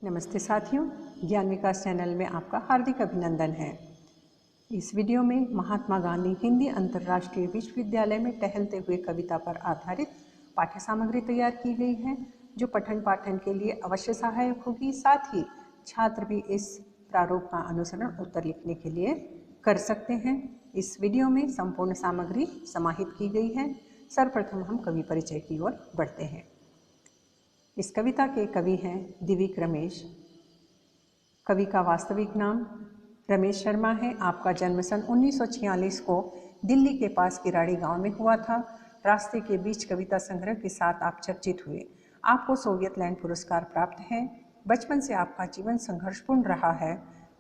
नमस्ते साथियों, ज्ञान विकास चैनल में आपका हार्दिक अभिनंदन है। इस वीडियो में महात्मा गांधी हिंदी अंतर्राष्ट्रीय विश्वविद्यालय में टहलते हुए कविता पर आधारित पाठ्य सामग्री तैयार की गई है, जो पठन पाठन के लिए अवश्य सहायक होगी। साथ ही छात्र भी इस प्रारूप का अनुसरण उत्तर लिखने के लिए कर सकते हैं। इस वीडियो में संपूर्ण सामग्री समाहित की गई है। सर्वप्रथम हम कवि परिचय की ओर बढ़ते हैं। इस कविता के कवि हैं दिव्यक रमेश। कवि का वास्तविक नाम रमेश शर्मा है। आपका जन्म सन 1946 को दिल्ली के पास किराड़ी गांव में हुआ था। रास्ते के बीच कविता संग्रह के साथ आप चर्चित हुए। आपको सोवियत लैंड पुरस्कार प्राप्त है। बचपन से आपका जीवन संघर्षपूर्ण रहा है।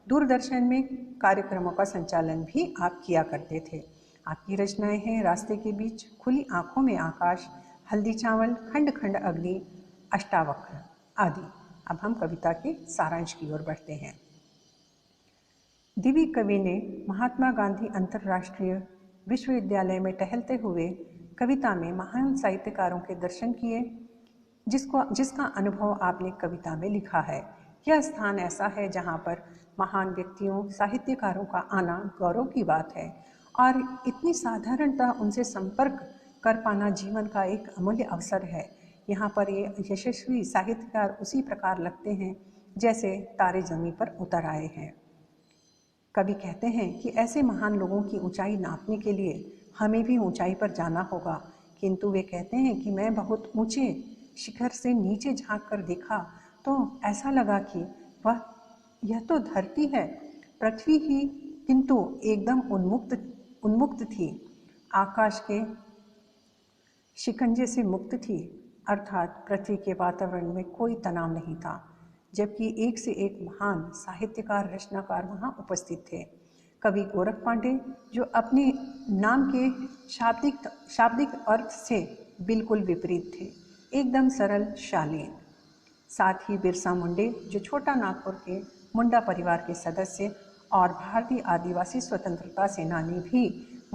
दूरदर्शन में कार्यक्रमों का संचालन भी आप किया करते थे। आपकी रचनाएं हैं रास्ते के बीच, खुली आंखों में आकाश, हल्दी चावल, खंड खंड अग्नि, अष्टावक्र आदि। अब हम कविता के सारांश की ओर बढ़ते हैं। दिव्य कवि ने महात्मा गांधी अंतर्राष्ट्रीय विश्वविद्यालय में टहलते हुए कविता में महान साहित्यकारों के दर्शन किए, जिसका अनुभव आपने कविता में लिखा है। यह स्थान ऐसा है जहाँ पर महान व्यक्तियों, साहित्यकारों का आना गौरव की बात है और इतनी साधारणतः उनसे संपर्क कर पाना जीवन का एक अमूल्य अवसर है। यहाँ पर ये यशस्वी साहित्यकार उसी प्रकार लगते हैं जैसे तारे ज़मीं पर उतर आए हैं। कवि कहते हैं कि ऐसे महान लोगों की ऊंचाई नापने के लिए हमें भी ऊंचाई पर जाना होगा, किंतु वे कहते हैं कि मैं बहुत ऊंचे शिखर से नीचे झांक कर देखा तो ऐसा लगा कि यह तो धरती है, पृथ्वी ही किंतु एकदम उन्मुक्त थी, आकाश के शिकंजे से मुक्त थी, अर्थात पृथ्वी के वातावरण में कोई तनाव नहीं था, जबकि एक से एक महान साहित्यकार, रचनाकार वहाँ उपस्थित थे। कवि गोरख पांडे, जो अपने नाम के शाब्दिक अर्थ से बिल्कुल विपरीत थे, एकदम सरल, शालीन। साथ ही बिरसा मुंडे, जो छोटा नागपुर के मुंडा परिवार के सदस्य और भारतीय आदिवासी स्वतंत्रता सेनानी भी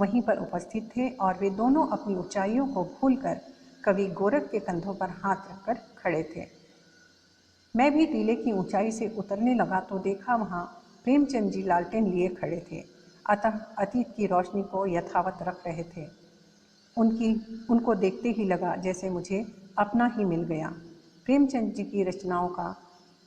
वहीं पर उपस्थित थे और वे दोनों अपनी ऊंचाइयों को भूलकर कवि गोरख के कंधों पर हाथ रखकर खड़े थे। मैं भी टीले की ऊंचाई से उतरने लगा तो देखा वहाँ प्रेमचंद जी लालटेन लिए खड़े थे, अतः अतीत की रोशनी को यथावत रख रहे थे। उनको देखते ही लगा जैसे मुझे अपना ही मिल गया। प्रेमचंद जी की रचनाओं का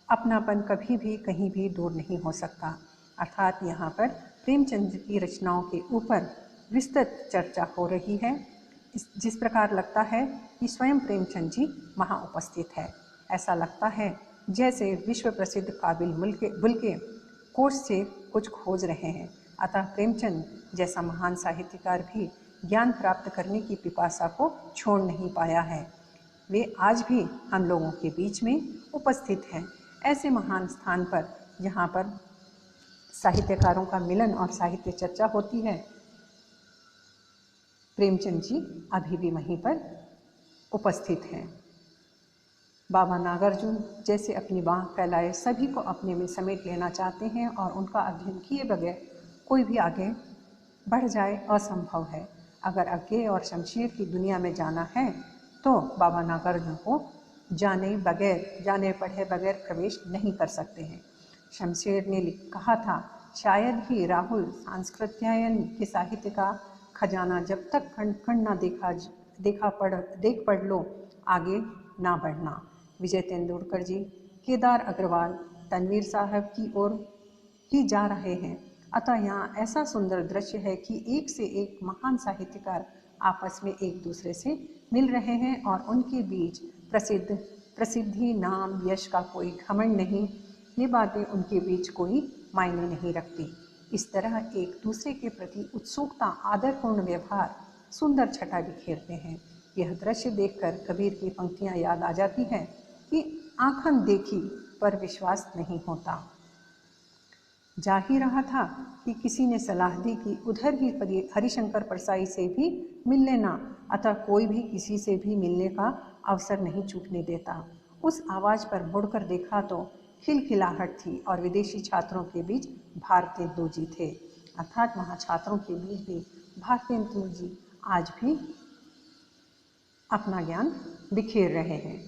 अपनापन कभी भी कहीं भी दूर नहीं हो सकता, अर्थात यहाँ पर प्रेमचंद जी की रचनाओं के ऊपर विस्तृत चर्चा हो रही है। जिस प्रकार लगता है कि स्वयं प्रेमचंद जी वहाँ उपस्थित है। ऐसा लगता है जैसे विश्व प्रसिद्ध काबिल बुल के कोष से कुछ खोज रहे हैं। अतः प्रेमचंद जैसा महान साहित्यकार भी ज्ञान प्राप्त करने की पिपासा को छोड़ नहीं पाया है। वे आज भी हम लोगों के बीच में उपस्थित हैं। ऐसे महान स्थान पर जहाँ पर साहित्यकारों का मिलन और साहित्य चर्चा होती है, प्रेमचंद जी अभी भी वहीं पर उपस्थित हैं। बाबा नागार्जुन जैसे अपनी बाँह फैलाए सभी को अपने में समेट लेना चाहते हैं और उनका अध्ययन किए बगैर कोई भी आगे बढ़ जाए असंभव है। अगर अज्ञेय और शमशीर की दुनिया में जाना है तो बाबा नागार्जुन को जाने पढ़े बगैर प्रवेश नहीं कर सकते हैं। शमशीर ने कहा था, शायद ही राहुल सांस्कृत्यायन के साहित्य का खजाना जब तक खंड खंड ना देख पढ़ लो, आगे ना बढ़ना। विजय तेंदुलकर जी केदार अग्रवाल तनवीर साहब की ओर ही जा रहे हैं। अतः यहाँ ऐसा सुंदर दृश्य है कि एक से एक महान साहित्यकार आपस में एक दूसरे से मिल रहे हैं और उनके बीच प्रसिद्धि, नाम, यश का कोई घमंड नहीं। ये बातें उनके बीच कोई मायने नहीं रखती। इस तरह एक दूसरे के प्रति उत्सुकता, आदरपूर्ण व्यवहार सुंदर छटा बिखेरते हैं। यह दृश्य देखकर कबीर की पंक्तियाँ याद आ जाती हैं कि आँखन देखी पर विश्वास नहीं होता। जा ही रहा था कि किसी ने सलाह दी कि उधर ही हरिशंकर परसाई से भी मिल लेना, अतः कोई भी किसी से भी मिलने का अवसर नहीं चूकने देता। उस आवाज़ पर मुड़कर देखा तो खिलखिलाहट थी और विदेशी छात्रों के बीच भारतीय दूजी थे, अर्थात वहाँ छात्रों के बीच भी भारतीय दूजी आज भी अपना ज्ञान बिखेर रहे हैं।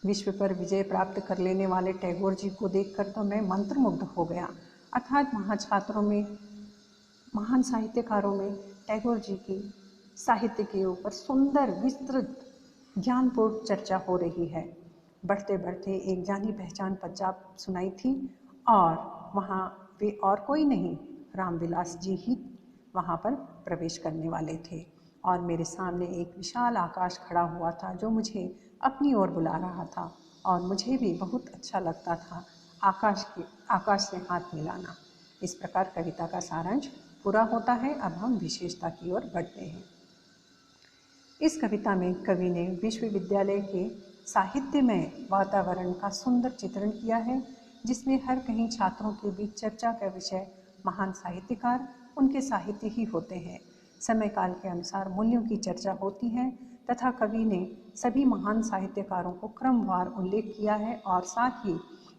विश्व पर विजय प्राप्त कर लेने वाले टैगोर जी को देखकर तो मैं मंत्रमुग्ध हो गया। अर्थात महाछात्रों में, महान साहित्यकारों में टैगोर जी की साहित्य के ऊपर सुंदर विस्तृत ज्ञानपूर्ण चर्चा हो रही है। बढ़ते बढ़ते एक जानी पहचान पंजाब सुनाई थी और वहाँ वे और कोई नहीं, रामविलास जी ही वहाँ पर प्रवेश करने वाले थे और मेरे सामने एक विशाल आकाश खड़ा हुआ था जो मुझे अपनी ओर बुला रहा था और मुझे भी बहुत अच्छा लगता था आकाश से हाथ मिलाना। इस प्रकार कविता का सारांश पूरा होता है। अब हम विशेषता की ओर बढ़ते हैं। इस कविता में कवि ने विश्वविद्यालय के साहित्यमय वातावरण का सुंदर चित्रण किया है, जिसमें हर कहीं छात्रों के बीच चर्चा का विषय महान साहित्यकार, उनके साहित्य ही होते हैं। समय काल के अनुसार मूल्यों की चर्चा होती है तथा कवि ने सभी महान साहित्यकारों को क्रमवार उल्लेख किया है और साथ ही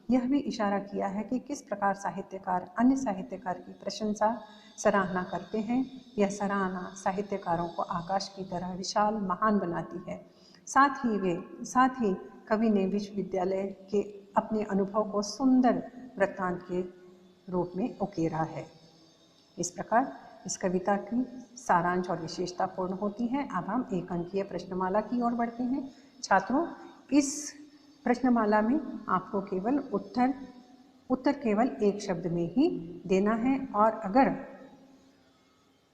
यह भी इशारा किया है कि किस प्रकार साहित्यकार अन्य साहित्यकार की प्रशंसा, सराहना करते हैं। यह सराहना साहित्यकारों को आकाश की तरह विशाल, महान बनाती है। साथ ही कवि ने विश्वविद्यालय के अपने अनुभव को सुंदर वृत्तांत के रूप में उकेरा है। इस प्रकार इस कविता की सारांश और विशेषता पूर्ण होती है। अब हम एक अंकीय प्रश्नमाला की ओर बढ़ते हैं। छात्रों, इस प्रश्नमाला में आपको केवल उत्तर केवल एक शब्द में ही देना है और अगर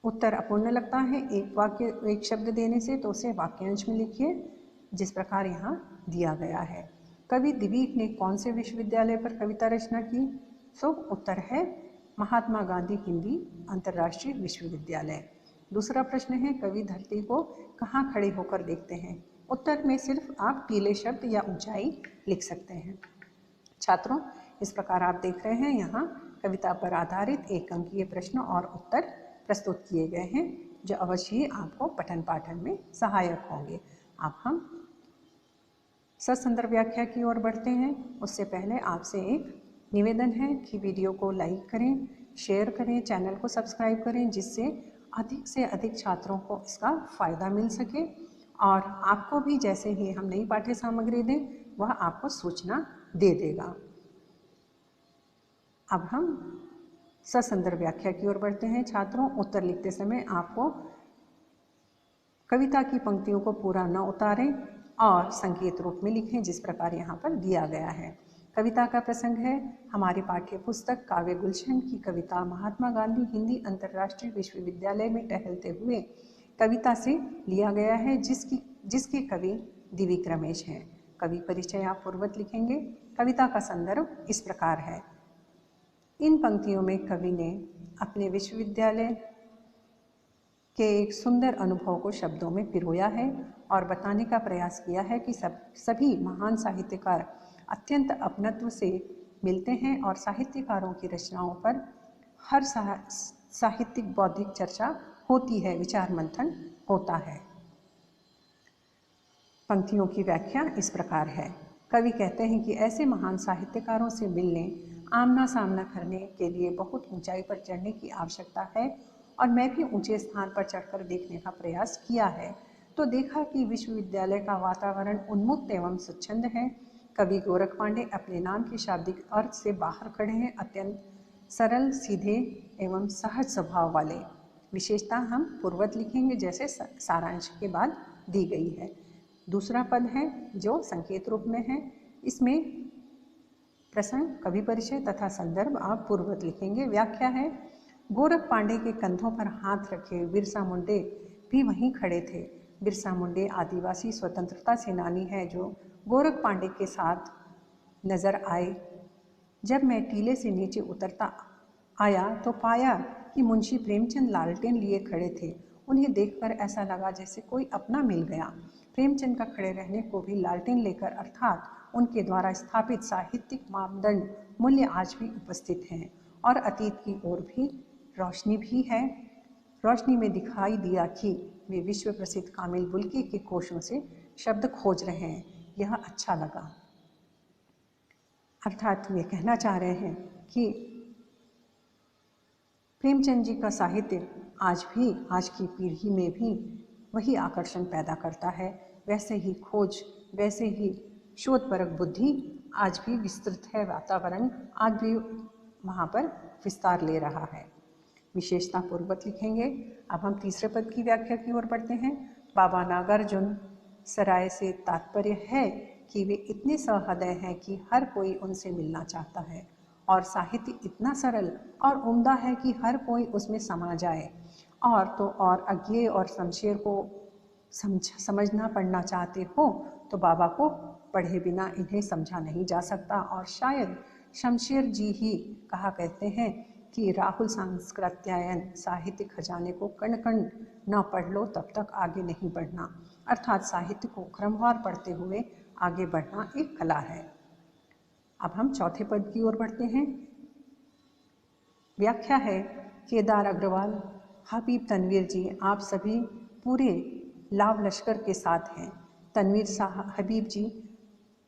उत्तर अपूर्ण लगता है एक शब्द देने से तो उसे वाक्यांश में लिखिए, जिस प्रकार यहाँ दिया गया है। कवि दिवीक ने कौन से विश्वविद्यालय पर कविता रचना की? सो उत्तर है महात्मा गांधी हिंदी अंतर्राष्ट्रीय विश्वविद्यालय। दूसरा प्रश्न है, कवि धरती को कहाँ खड़े होकर देखते हैं? उत्तर में सिर्फ आप टीले शब्द या ऊंचाई लिख सकते हैं। छात्रों, इस प्रकार आप देख रहे हैं यहाँ कविता पर आधारित एक अंकीय प्रश्न और उत्तर प्रस्तुत किए गए हैं, जो अवश्य ही आपको पठन पाठन में सहायक होंगे। अब हम ससंदर्भ व्याख्या की ओर बढ़ते हैं। उससे पहले आपसे एक निवेदन है कि वीडियो को लाइक करें, शेयर करें, चैनल को सब्सक्राइब करें, जिससे अधिक से अधिक छात्रों को इसका फ़ायदा मिल सके और आपको भी जैसे ही हम नई पाठ्य सामग्री दें वह आपको सूचना दे देगा। अब हम ससंदर्भ व्याख्या की ओर बढ़ते हैं। छात्रों, उत्तर लिखते समय आपको कविता की पंक्तियों को पूरा न उतारें और संकेत रूप में लिखें, जिस प्रकार यहाँ पर दिया गया है। कविता का प्रसंग है हमारी पाठ्य पुस्तक काव्य गुलशन की कविता महात्मा गांधी हिंदी अंतर्राष्ट्रीय विश्वविद्यालय में टहलते हुए कविता से लिया गया है, जिसके कवि दिवीक रमेश हैं। कवि परिचय आप पूर्ववत लिखेंगे। कविता का संदर्भ इस प्रकार है। इन पंक्तियों में कवि ने अपने विश्वविद्यालय के एक सुंदर अनुभव को शब्दों में पिरोया है और बताने का प्रयास किया है कि सभी महान साहित्यकार अत्यंत अपनत्व से मिलते हैं और साहित्यकारों की रचनाओं पर हर साहित्यिक बौद्धिक चर्चा होती है, विचार मंथन होता है। पंक्तियों की व्याख्या इस प्रकार है। कवि कहते हैं कि ऐसे महान साहित्यकारों से मिलने, आमना सामना करने के लिए बहुत ऊंचाई पर चढ़ने की आवश्यकता है और मैं भी ऊंचे स्थान पर चढ़कर देखने का प्रयास किया है तो देखा कि विश्वविद्यालय का वातावरण उन्मुक्त एवं स्वच्छंद है। कवि गोरख पांडे अपने नाम के शाब्दिक अर्थ से बाहर खड़े हैं, अत्यंत सरल, सीधे एवं सहज स्वभाव वाले। विशेषता हम पूर्ववत लिखेंगे जैसे सारांश के बाद दी गई है। दूसरा पद है जो संकेत रूप में है, इसमें प्रसंग, कवि परिचय तथा संदर्भ आप पूर्ववत लिखेंगे। व्याख्या है, गोरख पांडे के कंधों पर हाथ रखे बिरसा मुंडे भी वहीं खड़े थे। बिरसा मुंडे आदिवासी स्वतंत्रता सेनानी है जो गोरख पांडे के साथ नजर आए। जब मैं टीले से नीचे उतरता आया तो पाया कि मुंशी प्रेमचंद लालटेन लिए खड़े थे। उन्हें देखकर ऐसा लगा जैसे कोई अपना मिल गया। प्रेमचंद का खड़े रहने को भी लालटेन लेकर अर्थात उनके द्वारा स्थापित साहित्यिक मापदंड मूल्य आज भी उपस्थित हैं और अतीत की ओर भी रोशनी भी है। रोशनी में दिखाई दिया कि वे विश्व प्रसिद्ध कामिल बुल्की के कोशों से शब्द खोज रहे हैं। यह अच्छा लगा। अर्थात वे कहना चाह रहे हैं कि प्रेमचंद जी का साहित्य आज की पीढ़ी में भी वही आकर्षण पैदा करता है, वैसे ही खोज, वैसे ही शोधपरक बुद्धि आज भी विस्तृत है, वातावरण आज भी वहाँ पर विस्तार ले रहा है। विशेषता पूर्वक लिखेंगे। अब हम तीसरे पद की व्याख्या की ओर बढ़ते हैं। बाबा नागार्जुन सराय से तात्पर्य है कि वे इतने सहृदय हैं कि हर कोई उनसे मिलना चाहता है और साहित्य इतना सरल और उम्दा है कि हर कोई उसमें समा जाए। और तो और अज्ञेय और शमशेर को समझना पढ़ना चाहते हो तो बाबा को पढ़े बिना इन्हें समझा नहीं जा सकता। और शायद शमशेर जी ही कहा करते हैं कि राहुल सांस्कृत्यायन साहित्य खजाने को कण कण न पढ़ लो तब तक आगे नहीं बढ़ना। अर्थात साहित्य को क्रमवार पढ़ते हुए आगे बढ़ना एक कला है। अब हम चौथे पद की ओर बढ़ते हैं। व्याख्या है केदार अग्रवाल। हबीब तनवीर जी, आप सभी पूरे लाव लश्कर के साथ हैं। तनवीर साहब, हबीब जी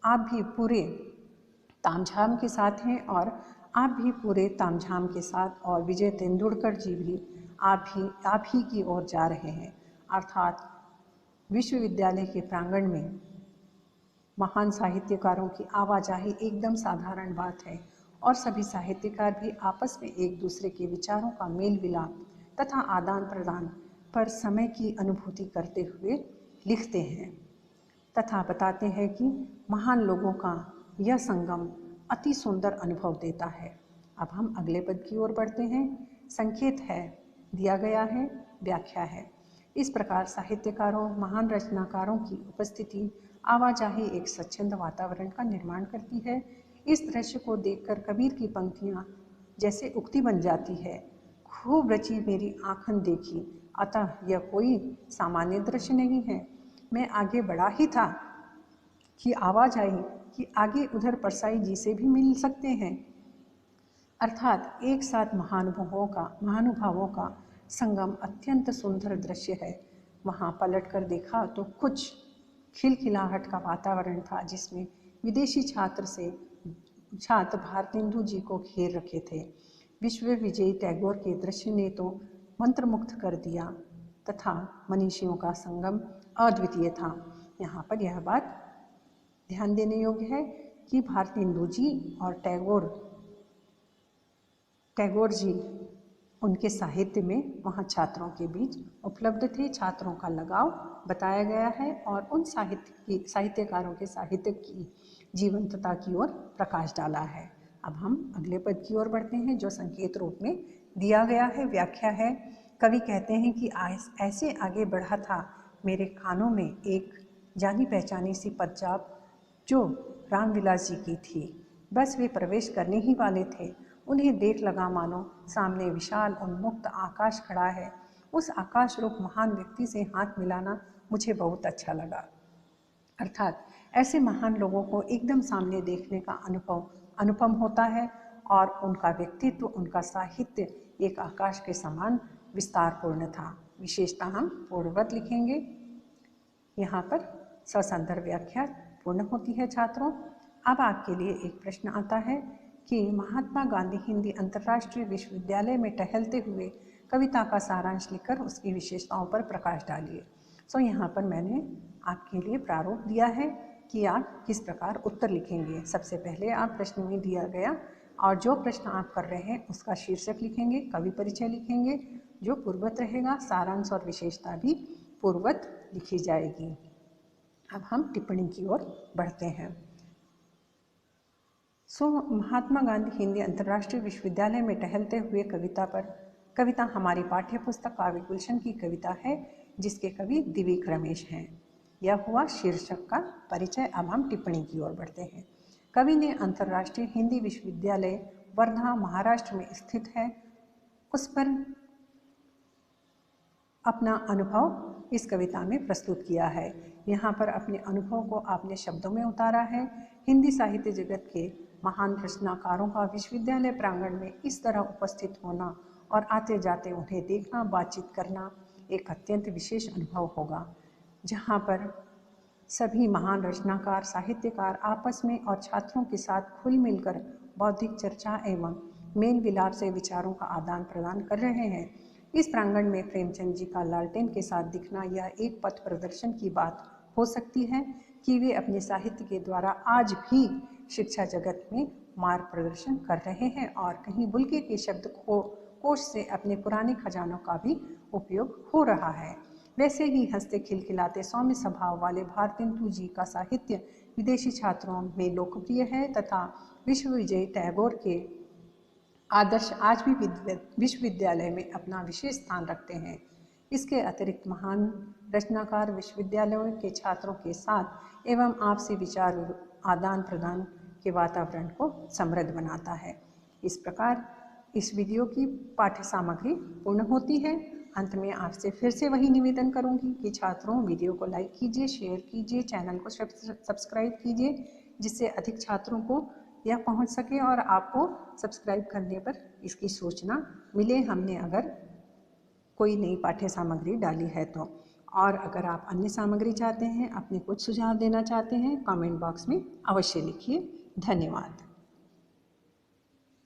आप भी पूरे तामझाम के साथ हैं और आप भी पूरे तामझाम के साथ, और विजय तेंदुलकर जी भी आप ही की ओर जा रहे हैं। अर्थात विश्वविद्यालय के प्रांगण में महान साहित्यकारों की आवाजाही एकदम साधारण बात है और सभी साहित्यकार भी आपस में एक दूसरे के विचारों का मेल मिलाप तथा आदान प्रदान पर समय की अनुभूति करते हुए लिखते हैं तथा बताते हैं कि महान लोगों का यह संगम अति सुंदर अनुभव देता है। अब हम अगले पद की ओर बढ़ते हैं। संकेत है, दिया गया है, व्याख्या है। इस प्रकार साहित्यकारों, महान रचनाकारों की उपस्थिति आवाजाही एक स्वच्छंद वातावरण का निर्माण करती है। इस दृश्य को देखकर कबीर की पंक्तियाँ जैसे उक्ति बन जाती है, खूब रची मेरी आँखन देखी, अतः यह कोई सामान्य दृश्य नहीं है। मैं आगे बढ़ा ही था कि आवाज आई कि आगे उधर परसाई जी से भी मिल सकते हैं। अर्थात एक साथ महानुभावों का संगम अत्यंत सुंदर दृश्य है। वहाँ पलटकर देखा तो कुछ खिलखिलाहट का वातावरण था जिसमें विदेशी छात्र भारतेंदु जी को घेर रखे थे। विश्व विजयी टैगोर के दृश्य ने तो मंत्रमुग्ध कर दिया तथा मनीषियों का संगम अद्वितीय था। यहाँ पर यह बात ध्यान देने योग्य है कि भारतेंदु जी और टैगोर जी उनके साहित्य में वहाँ छात्रों के बीच उपलब्ध थे। छात्रों का लगाव बताया गया है और उन साहित्यकारों के साहित्य की जीवंतता की ओर प्रकाश डाला है। अब हम अगले पद की ओर बढ़ते हैं जो संकेत रूप में दिया गया है, व्याख्या है। कवि कहते हैं कि ऐसे आगे बढ़ा था मेरे कानों में एक जानी पहचानी सी पदचाप जो रामविलास जी की थी। बस वे प्रवेश करने ही वाले थे। उन्हें देख लगा मानो सामने विशाल उन्मुक्त आकाश खड़ा है। उस आकाश रूप महान व्यक्ति से हाथ मिलाना मुझे बहुत अच्छा लगा। अर्थात ऐसे महान लोगों को एकदम सामने देखने का अनुपम होता है और उनका व्यक्तित्व, उनका साहित्य एक आकाश के समान विस्तारपूर्ण था। विशेषता हम पूर्ववत लिखेंगे। यहाँ पर ससंदर्भ व्याख्या पूर्ण होती है छात्रों। अब आपके लिए एक प्रश्न आता है कि महात्मा गांधी हिंदी अंतर्राष्ट्रीय विश्वविद्यालय में टहलते हुए कविता का सारांश लिखकर उसकी विशेषताओं पर प्रकाश डालिए। यहाँ पर मैंने आपके लिए प्रारूप दिया है कि आप किस प्रकार उत्तर लिखेंगे। सबसे पहले आप प्रश्न में दिया गया और जो प्रश्न आप कर रहे हैं उसका शीर्षक लिखेंगे, कवि परिचय लिखेंगे जो पूर्ववत रहेगा, सारांश और विशेषता भी पूर्ववत लिखी जाएगी। अब हम टिप्पणी की ओर बढ़ते हैं। महात्मा गांधी हिंदी अंतर्राष्ट्रीय विश्वविद्यालय में टहलते हुए कविता हमारी पाठ्य पुस्तक काव्य गुलशन की कविता है जिसके कवि दिव्य रमेश हैं। यह हुआ शीर्षक का परिचय। अब हम टिप्पणी की ओर बढ़ते हैं। कवि ने अंतर्राष्ट्रीय हिंदी विश्वविद्यालय वर्धा महाराष्ट्र में स्थित है उस पर अपना अनुभव इस कविता में प्रस्तुत किया है। यहाँ पर अपने अनुभव को आपने शब्दों में उतारा है। हिंदी साहित्य जगत के महान रचनाकारों का विश्वविद्यालय प्रांगण में इस तरह उपस्थित होना और आते जाते उन्हें देखना, बातचीत करना एक अत्यंत विशेष अनुभव होगा, जहाँ पर सभी महान रचनाकार, साहित्यकार आपस में और छात्रों के साथ खुल मिलकर बौद्धिक चर्चा एवं मेल विलाप से विचारों का आदान प्रदान कर रहे हैं। इस प्रांगण में प्रेमचंद जी का लालटेन के साथ दिखना यह एक पथ प्रदर्शन की बात हो सकती है कि वे अपने साहित्य के द्वारा आज भी शिक्षा जगत में मार्ग प्रदर्शन कर रहे हैं और कहीं बुल्के के शब्द कोश से अपने पुराने खजानों का भी उपयोग हो रहा है। वैसे ही हंसते खिलखिलाते सौम्य स्वभाव वाले भारतेंदु जी का साहित्य विदेशी छात्रों में लोकप्रिय है तथा विश्वविजय टैगोर के आदर्श आज भी विश्वविद्यालय में अपना विशेष स्थान रखते हैं। इसके अतिरिक्त महान रचनाकार विश्वविद्यालयों के छात्रों के साथ एवं आपसी विचार आदान प्रदान के वातावरण को समृद्ध बनाता है। इस प्रकार इस वीडियो की पाठ्य सामग्री पूर्ण होती है। अंत में आपसे फिर से वही निवेदन करूंगी कि छात्रों वीडियो को लाइक कीजिए, शेयर कीजिए, चैनल को सब्सक्राइब कीजिए जिससे अधिक छात्रों को यह पहुंच सके और आपको सब्सक्राइब करने पर इसकी सूचना मिले हमने अगर कोई नई पाठ्य सामग्री डाली है तो। और अगर आप अन्य सामग्री चाहते हैं, अपने कुछ सुझाव देना चाहते हैं, कमेंट बॉक्स में अवश्य लिखिए। धन्यवाद।